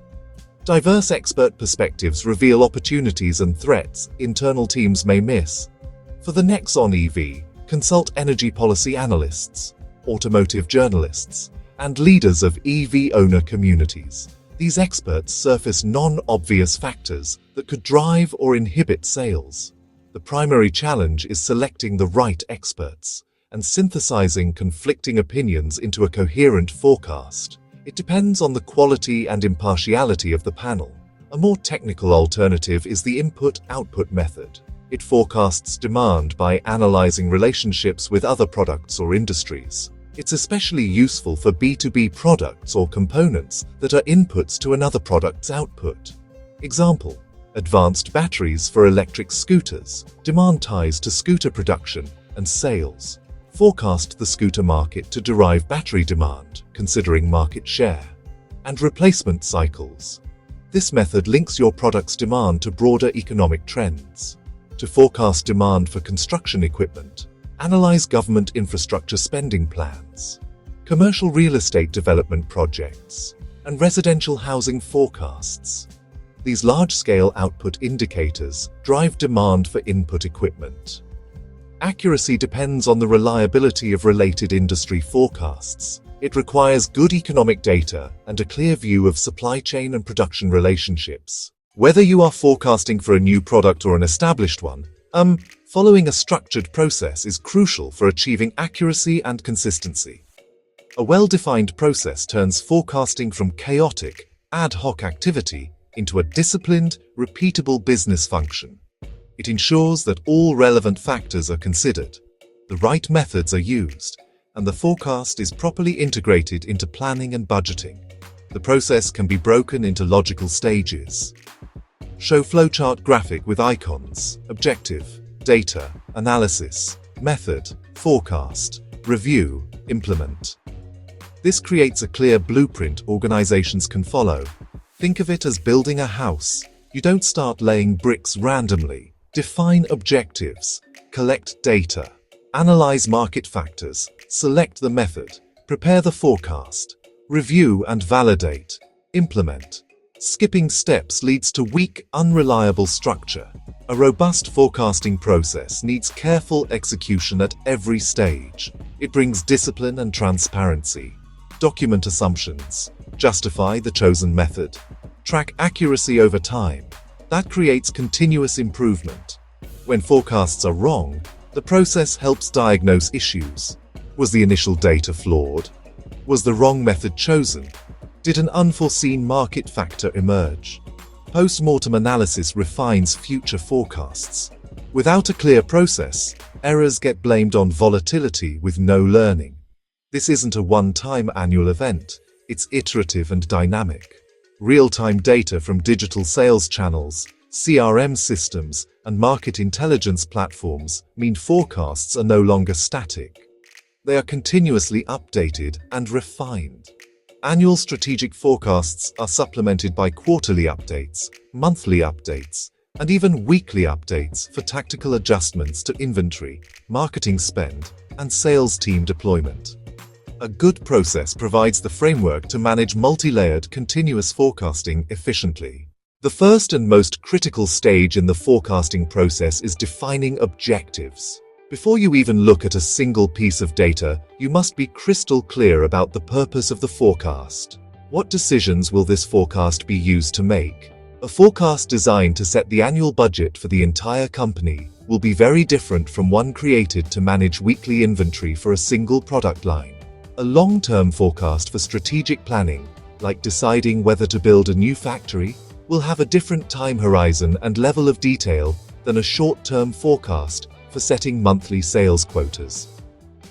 Diverse expert perspectives reveal opportunities and threats internal teams may miss. For the Nexon EV, consult energy policy analysts, automotive journalists, and leaders of EV owner communities. These experts surface non-obvious factors that could drive or inhibit sales. The primary challenge is selecting the right experts and synthesizing conflicting opinions into a coherent forecast. It depends on the quality and impartiality of the panel. A more technical alternative is the input-output method. It forecasts demand by analyzing relationships with other products or industries. It's especially useful for B2B products or components that are inputs to another product's output. Example: advanced batteries for electric scooters. Demand ties to scooter production and sales. Forecast the scooter market to derive battery demand, considering market share. And replacement cycles. This method links your product's demand to broader economic trends. To forecast demand for construction equipment, analyze government infrastructure spending plans, commercial real estate development projects, and residential housing forecasts. These large-scale output indicators drive demand for input equipment. Accuracy depends on the reliability of related industry forecasts. It requires good economic data and a clear view of supply chain and production relationships. Whether you are forecasting for a new product or an established one, following a structured process is crucial for achieving accuracy and consistency. A well-defined process turns forecasting from chaotic, ad hoc activity into a disciplined, repeatable business function. It ensures that all relevant factors are considered, the right methods are used, and the forecast is properly integrated into planning and budgeting. The process can be broken into logical stages. Show flowchart graphic with icons: objective, data, analysis, method, forecast, review, implement. This creates a clear blueprint organizations can follow. Think of it as building a house. You don't start laying bricks randomly. Define objectives, collect data, analyze market factors, select the method, prepare the forecast, review and validate, implement. Skipping steps leads to weak, unreliable structure. A robust forecasting process needs careful execution at every stage. It brings discipline and transparency. Document assumptions. Justify the chosen method. Track accuracy over time. That creates continuous improvement. When forecasts are wrong, the process helps diagnose issues. Was the initial data flawed? Was the wrong method chosen? Did an unforeseen market factor emerge? Post-mortem analysis refines future forecasts. Without a clear process, errors get blamed on volatility with no learning. This isn't a one-time annual event, it's iterative and dynamic. Real-time data from digital sales channels, CRM systems, and market intelligence platforms mean forecasts are no longer static. They are continuously updated and refined. Annual strategic forecasts are supplemented by quarterly updates, monthly updates, and even weekly updates for tactical adjustments to inventory, marketing spend, and sales team deployment. A good process provides the framework to manage multi-layered continuous forecasting efficiently. The first and most critical stage in the forecasting process is defining objectives. Before you even look at a single piece of data, you must be crystal clear about the purpose of the forecast. What decisions will this forecast be used to make? A forecast designed to set the annual budget for the entire company will be very different from one created to manage weekly inventory for a single product line. A long-term forecast for strategic planning, like deciding whether to build a new factory, will have a different time horizon and level of detail than a short-term forecast for setting monthly sales quotas.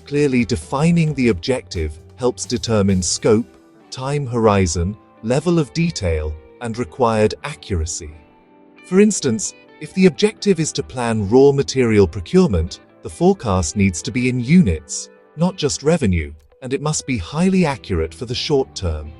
Clearly defining the objective helps determine scope, time horizon, level of detail, and required accuracy. For instance, if the objective is to plan raw material procurement, the forecast needs to be in units, not just revenue, and it must be highly accurate for the short term.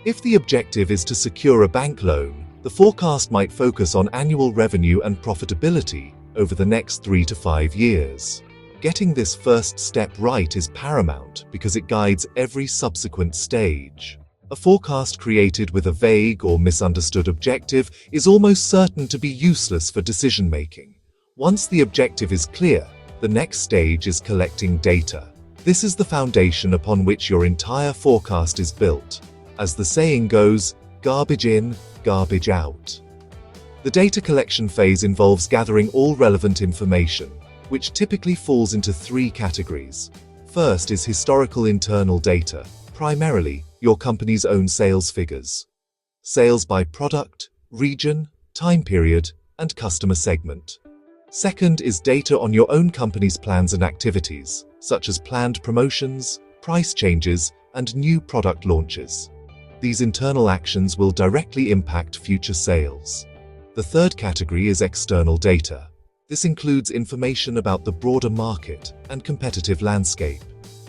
If the objective is to secure a bank loan, the forecast might focus on annual revenue and profitability over the next 3 to 5 years. Getting this first step right is paramount because it guides every subsequent stage. A forecast created with a vague or misunderstood objective is almost certain to be useless for decision-making. Once the objective is clear, the next stage is collecting data. This is the foundation upon which your entire forecast is built. As the saying goes, garbage in, garbage out. The data collection phase involves gathering all relevant information, which typically falls into 3 categories. First is historical internal data, primarily your company's own sales figures. Sales by product, region, time period, and customer segment. Second is data on your own company's plans and activities, such as planned promotions, price changes, and new product launches. These internal actions will directly impact future sales. The third category is external data. This includes information about the broader market and competitive landscape.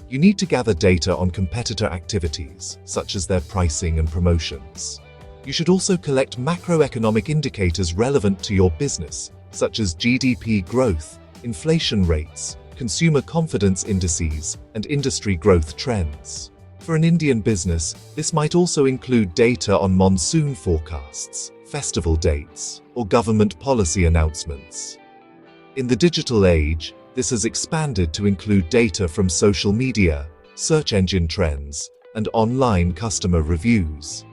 You need to gather data on competitor activities, such as their pricing and promotions. You should also collect macroeconomic indicators relevant to your business, such as GDP growth, inflation rates, consumer confidence indices, and industry growth trends. For an Indian business, this might also include data on monsoon forecasts, festival dates, or government policy announcements. In the digital age, this has expanded to include data from social media, search engine trends, and online customer reviews.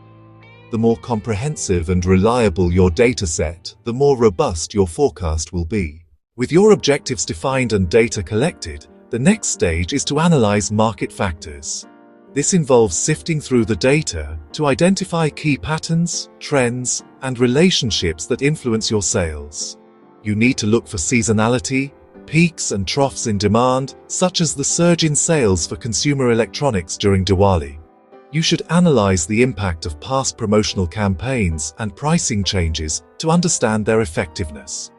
The more comprehensive and reliable your dataset, the more robust your forecast will be. With your objectives defined and data collected, the next stage is to analyze market factors. This involves sifting through the data to identify key patterns, trends, and relationships that influence your sales. You need to look for seasonality, peaks and troughs in demand, such as the surge in sales for consumer electronics during Diwali. You should analyze the impact of past promotional campaigns and pricing changes to understand their effectiveness.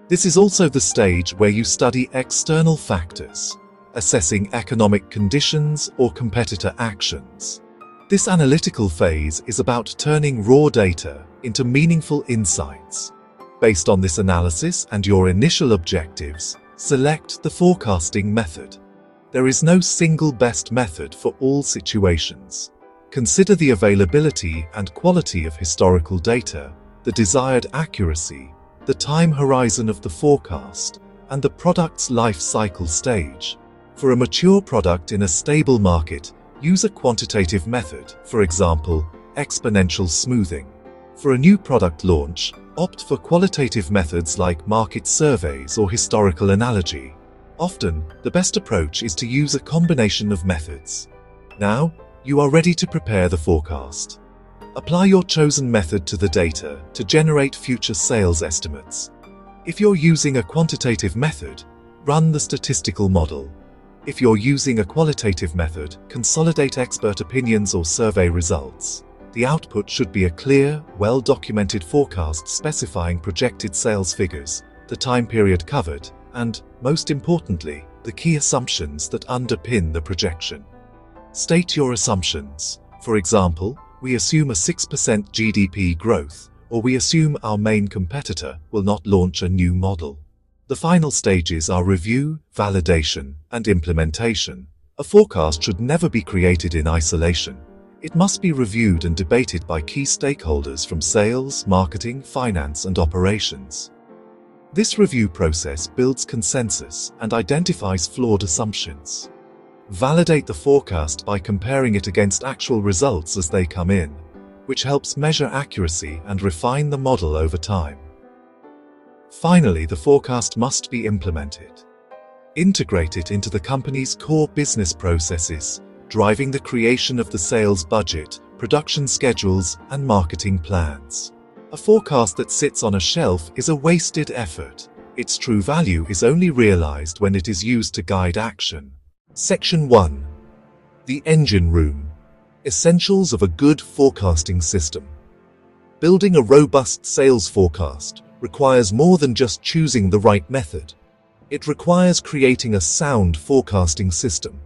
This is also the stage where you study external factors, assessing economic conditions or competitor actions. This analytical phase is about turning raw data into meaningful insights. Based on this analysis and your initial objectives, select the forecasting method. There is no single best method for all situations. Consider the availability and quality of historical data, the desired accuracy, the time horizon of the forecast, and the product's life cycle stage. For a mature product in a stable market, Use a quantitative method, for example, exponential smoothing. For a new product launch, opt for qualitative methods like market surveys or historical analogy. Often, the best approach is to use a combination of methods. Now, you are ready to prepare the forecast. Apply your chosen method to the data to generate future sales estimates. If you're using a quantitative method, run the statistical model. If you're using a qualitative method, consolidate expert opinions or survey results. The output should be a clear, well-documented forecast specifying projected sales figures, the time period covered, and, most importantly, the key assumptions that underpin the projection. State your assumptions. For example, we assume a 6% GDP growth, or we assume our main competitor will not launch a new model. The final stages are review, validation, and implementation. A forecast should never be created in isolation. It must be reviewed and debated by key stakeholders from sales, marketing, finance, and operations. This review process builds consensus and identifies flawed assumptions. Validate the forecast by comparing it against actual results as they come in, which helps measure accuracy and refine the model over time. Finally, the forecast must be implemented. Integrate it into the company's core business processes, driving the creation of the sales budget, production schedules, and marketing plans. A forecast that sits on a shelf is a wasted effort. Its true value is only realized when it is used to guide action. Section 1. The Engine Room. Essentials of a good forecasting system. Building a robust sales forecast requires more than just choosing the right method. It requires creating a sound forecasting system.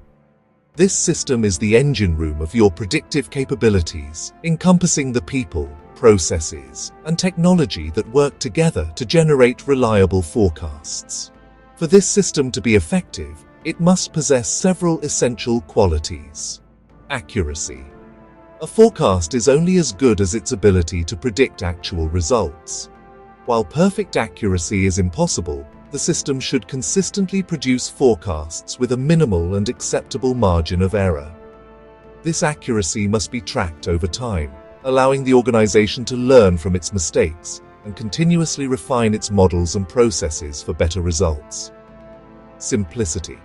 This system is the engine room of your predictive capabilities, encompassing the people, processes, and technology that work together to generate reliable forecasts. For this system to be effective, it must possess several essential qualities. Accuracy. A forecast is only as good as its ability to predict actual results. While perfect accuracy is impossible, the system should consistently produce forecasts with a minimal and acceptable margin of error. This accuracy must be tracked over time, allowing the organization to learn from its mistakes and continuously refine its models and processes for better results. Simplicity.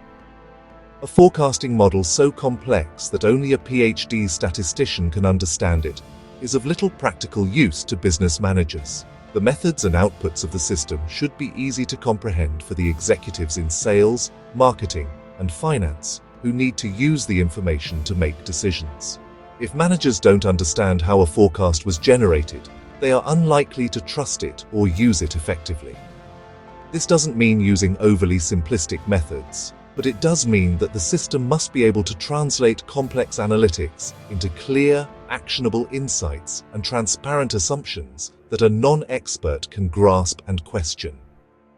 A forecasting model so complex that only a PhD statistician can understand it is of little practical use to business managers. The methods and outputs of the system should be easy to comprehend for the executives in sales, marketing, and finance who need to use the information to make decisions. If managers don't understand how a forecast was generated, they are unlikely to trust it or use it effectively. This doesn't mean using overly simplistic methods, but it does mean that the system must be able to translate complex analytics into clear, actionable insights and transparent assumptions that a non-expert can grasp and question.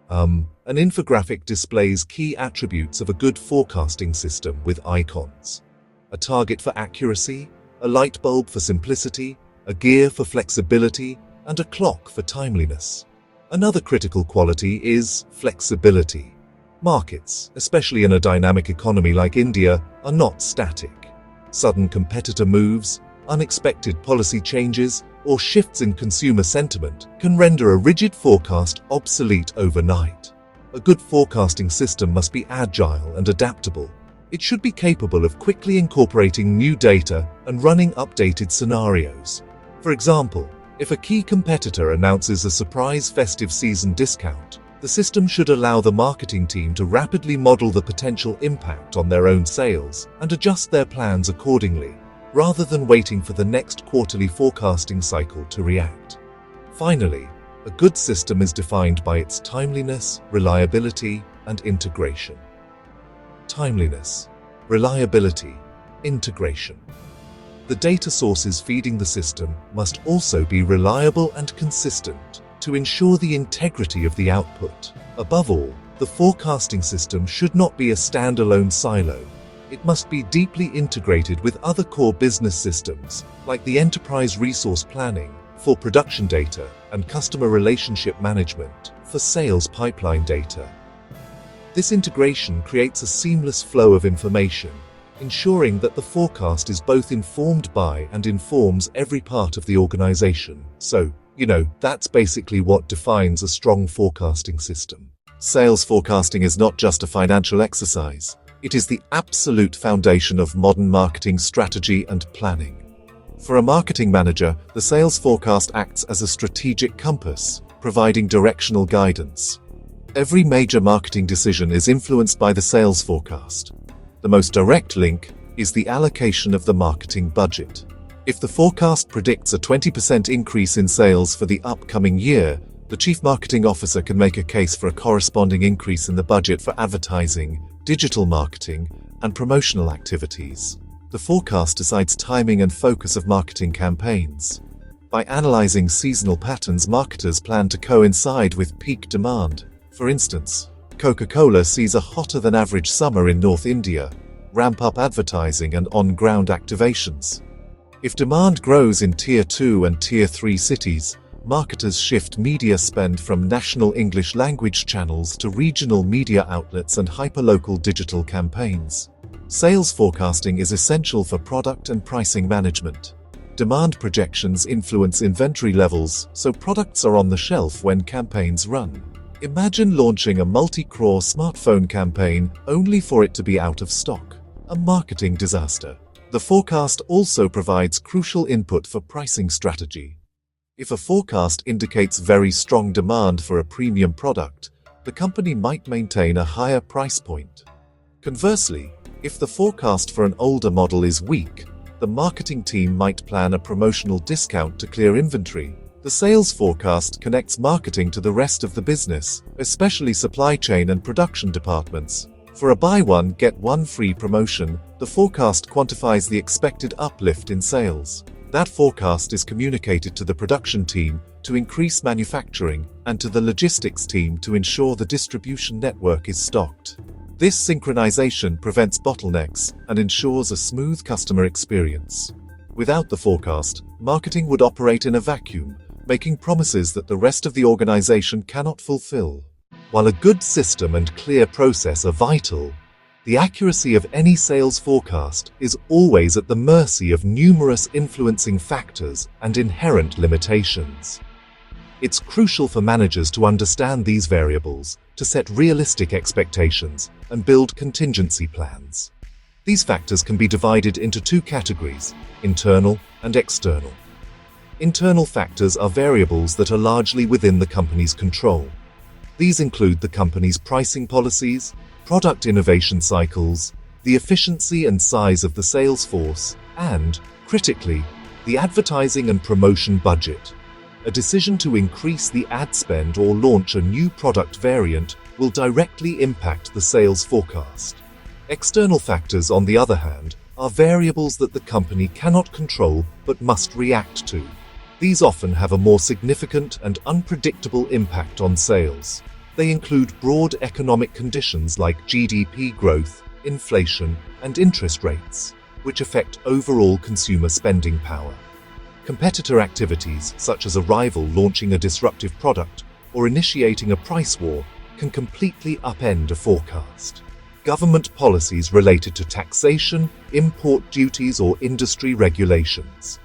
An infographic displays key attributes of a good forecasting system with icons. A target for accuracy, a light bulb for simplicity, a gear for flexibility, and a clock for timeliness. Another critical quality is flexibility. Markets, especially in a dynamic economy like India, are not static. Sudden competitor moves, unexpected policy changes, or shifts in consumer sentiment can render a rigid forecast obsolete overnight. A good forecasting system must be agile and adaptable. It should be capable of quickly incorporating new data and running updated scenarios. For example, if a key competitor announces a surprise festive season discount, the system should allow the marketing team to rapidly model the potential impact on their own sales and adjust their plans accordingly, rather than waiting for the next quarterly forecasting cycle to react. Finally, a good system is defined by its timeliness, reliability, and integration. Timeliness, reliability, integration. The data sources feeding the system must also be reliable and consistent to ensure the integrity of the output. Above all, the forecasting system should not be a standalone silo. It must be deeply integrated with other core business systems, like the enterprise resource planning for production data and customer relationship management for sales pipeline data. This integration creates a seamless flow of information, ensuring that the forecast is both informed by and informs every part of the organization. So, that's basically what defines a strong forecasting system. Sales forecasting is not just a financial exercise. It is the absolute foundation of modern marketing strategy and planning. For a marketing manager, the sales forecast acts as a strategic compass, providing directional guidance. Every major marketing decision is influenced by the sales forecast. The most direct link is the allocation of the marketing budget. If the forecast predicts a 20% increase in sales for the upcoming year, the Chief Marketing Officer can make a case for a corresponding increase in the budget for advertising, digital marketing, and promotional activities. The forecast decides timing and focus of marketing campaigns. By analyzing seasonal patterns, marketers plan to coincide with peak demand. For instance, Coca-Cola sees a hotter-than-average summer in North India, ramp up advertising and on-ground activations. If demand grows in Tier 2 and Tier 3 cities, marketers shift media spend from national English language channels to regional media outlets and hyperlocal digital campaigns. Sales forecasting is essential for product and pricing management. Demand projections influence inventory levels, so products are on the shelf when campaigns run. Imagine launching a multi-crore smartphone campaign only for it to be out of stock. A marketing disaster. The forecast also provides crucial input for pricing strategy. If a forecast indicates very strong demand for a premium product, the company might maintain a higher price point. Conversely, if the forecast for an older model is weak, the marketing team might plan a promotional discount to clear inventory. The sales forecast connects marketing to the rest of the business, especially supply chain and production departments. For a buy one, get one free promotion, the forecast quantifies the expected uplift in sales. That forecast is communicated to the production team to increase manufacturing and to the logistics team to ensure the distribution network is stocked. This synchronization prevents bottlenecks and ensures a smooth customer experience. Without the forecast, marketing would operate in a vacuum, making promises that the rest of the organization cannot fulfill. While a good system and clear process are vital, the accuracy of any sales forecast is always at the mercy of numerous influencing factors and inherent limitations. It's crucial for managers to understand these variables, to set realistic expectations, and build contingency plans. These factors can be divided into two categories: internal and external. Internal factors are variables that are largely within the company's control. These include the company's pricing policies, product innovation cycles, the efficiency and size of the sales force, and, critically, the advertising and promotion budget. A decision to increase the ad spend or launch a new product variant will directly impact the sales forecast. External factors, on the other hand, are variables that the company cannot control but must react to. These often have a more significant and unpredictable impact on sales. They include broad economic conditions like GDP growth, inflation, and interest rates, which affect overall consumer spending power. Competitor activities, such as a rival launching a disruptive product or initiating a price war, can completely upend a forecast. Government policies related to taxation, import duties, or industry regulations.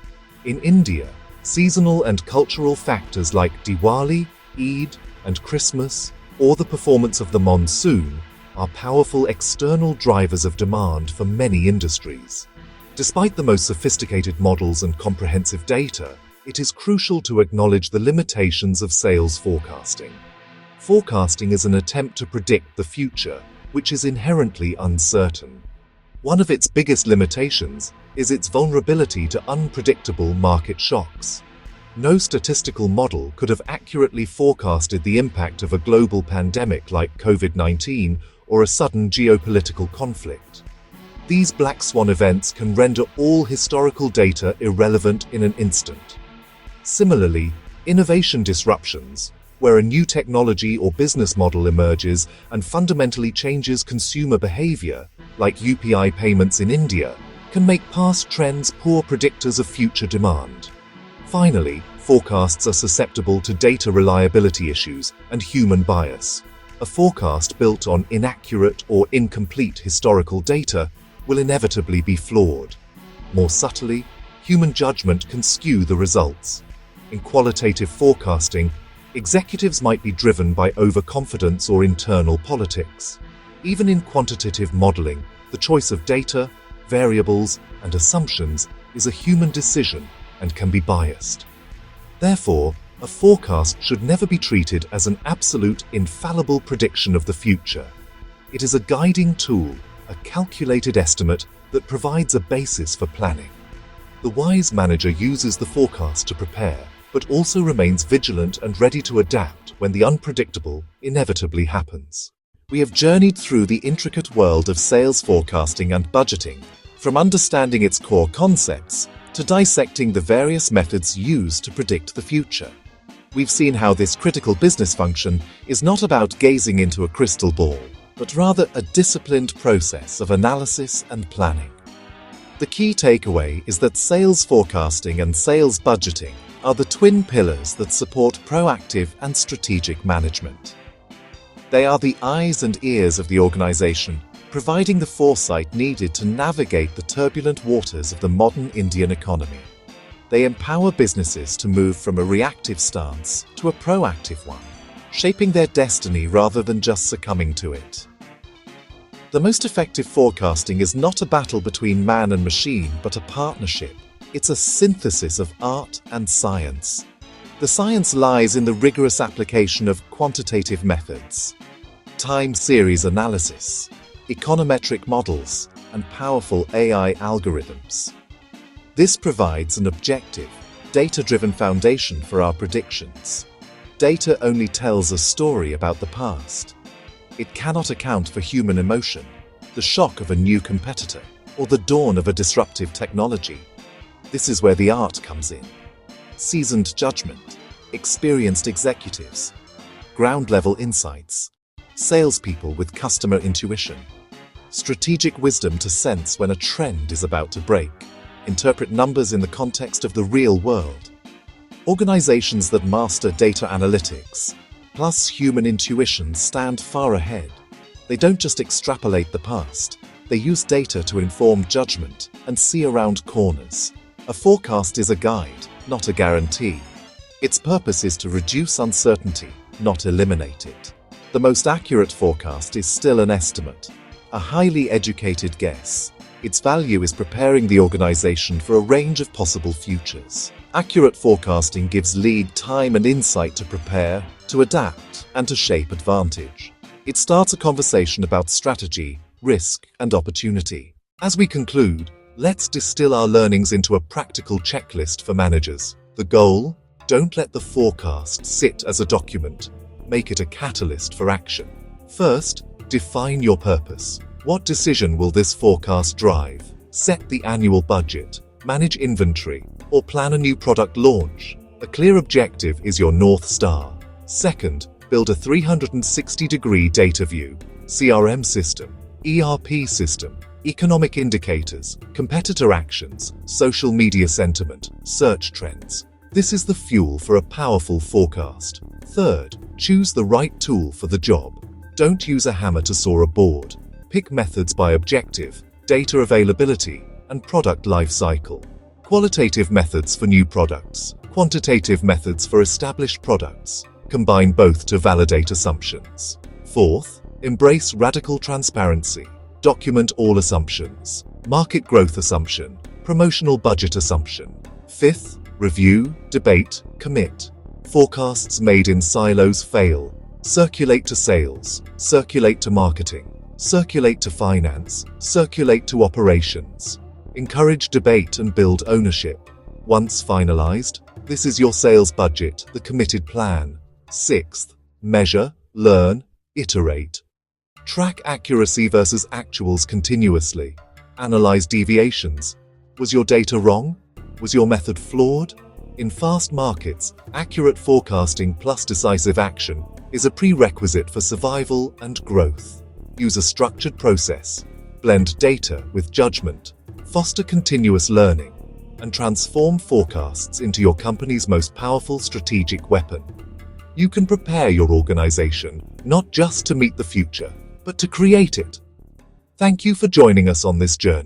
In India, seasonal and cultural factors like Diwali, Eid, and Christmas, or the performance of the monsoon, are powerful external drivers of demand for many industries. Despite the most sophisticated models and comprehensive data, it is crucial to acknowledge the limitations of sales forecasting. Forecasting is an attempt to predict the future, which is inherently uncertain. One of its biggest limitations is its vulnerability to unpredictable market shocks. No statistical model could have accurately forecasted the impact of a global pandemic like COVID-19 or a sudden geopolitical conflict. These black swan events can render all historical data irrelevant in an instant. Similarly, innovation disruptions, where a new technology or business model emerges and fundamentally changes consumer behavior, like UPI payments in India, can make past trends poor predictors of future demand. Finally, forecasts are susceptible to data reliability issues and human bias. A forecast built on inaccurate or incomplete historical data will inevitably be flawed. More subtly, human judgment can skew the results. In qualitative forecasting, executives might be driven by overconfidence or internal politics. Even in quantitative modeling, the choice of data, variables, and assumptions is a human decision and can be biased. Therefore, a forecast should never be treated as an absolute, infallible prediction of the future. It is a guiding tool, a calculated estimate that provides a basis for planning. The wise manager uses the forecast to prepare, but also remains vigilant and ready to adapt when the unpredictable inevitably happens. We have journeyed through the intricate world of sales forecasting and budgeting, from understanding its core concepts to dissecting the various methods used to predict the future. We've seen how this critical business function is not about gazing into a crystal ball, but rather a disciplined process of analysis and planning. The key takeaway is that sales forecasting and sales budgeting are the twin pillars that support proactive and strategic management. They are the eyes and ears of the organization, providing the foresight needed to navigate the turbulent waters of the modern Indian economy. They empower businesses to move from a reactive stance to a proactive one, shaping their destiny rather than just succumbing to it. The most effective forecasting is not a battle between man and machine, but a partnership. It's a synthesis of art and science. The science lies in the rigorous application of quantitative methods, time series analysis, econometric models, and powerful AI algorithms. This provides an objective, data-driven foundation for our predictions. Data only tells a story about the past. It cannot account for human emotion, the shock of a new competitor, or the dawn of a disruptive technology. This is where the art comes in. Seasoned judgment, experienced executives, ground-level insights, salespeople with customer intuition, strategic wisdom to sense when a trend is about to break, interpret numbers in the context of the real world. Organizations that master data analytics, plus human intuition, stand far ahead. They don't just extrapolate the past, they use data to inform judgment and see around corners. A forecast is a guide, not a guarantee. Its purpose is to reduce uncertainty, not eliminate it. The most accurate forecast is still an estimate, a highly educated guess. Its value is preparing the organization for a range of possible futures. Accurate forecasting gives lead time and insight to prepare, to adapt, and to shape advantage. It starts a conversation about strategy, risk, and opportunity. As we conclude, let's distill our learnings into a practical checklist for managers. The goal: don't let the forecast sit as a document. Make it a catalyst for action. First, define your purpose. What decision will this forecast drive? Set the annual budget, manage inventory, or plan a new product launch. A clear objective is your North Star. Second, build a 360-degree data view, CRM system, ERP system, economic indicators, competitor actions, social media sentiment, search trends. This is the fuel for a powerful forecast. Third, choose the right tool for the job. Don't use a hammer to saw a board. Pick methods by objective, data availability, and product life cycle. Qualitative methods for new products, quantitative methods for established products. Combine both to validate assumptions. Fourth, embrace radical transparency. Document all assumptions. Market growth assumption, promotional budget assumption. Fifth, review, debate, commit. Forecasts made in silos fail. Circulate to sales, circulate to marketing, circulate to finance, circulate to operations. Encourage debate and build ownership. Once finalized, this is your sales budget, the committed plan. Sixth, measure, learn, iterate. Track accuracy versus actuals continuously. Analyze deviations. Was your data wrong? Was your method flawed? In fast markets, accurate forecasting plus decisive action is a prerequisite for survival and growth. Use a structured process, blend data with judgment, foster continuous learning, and transform forecasts into your company's most powerful strategic weapon. You can prepare your organization not just to meet the future, but to create it. Thank you for joining us on this journey.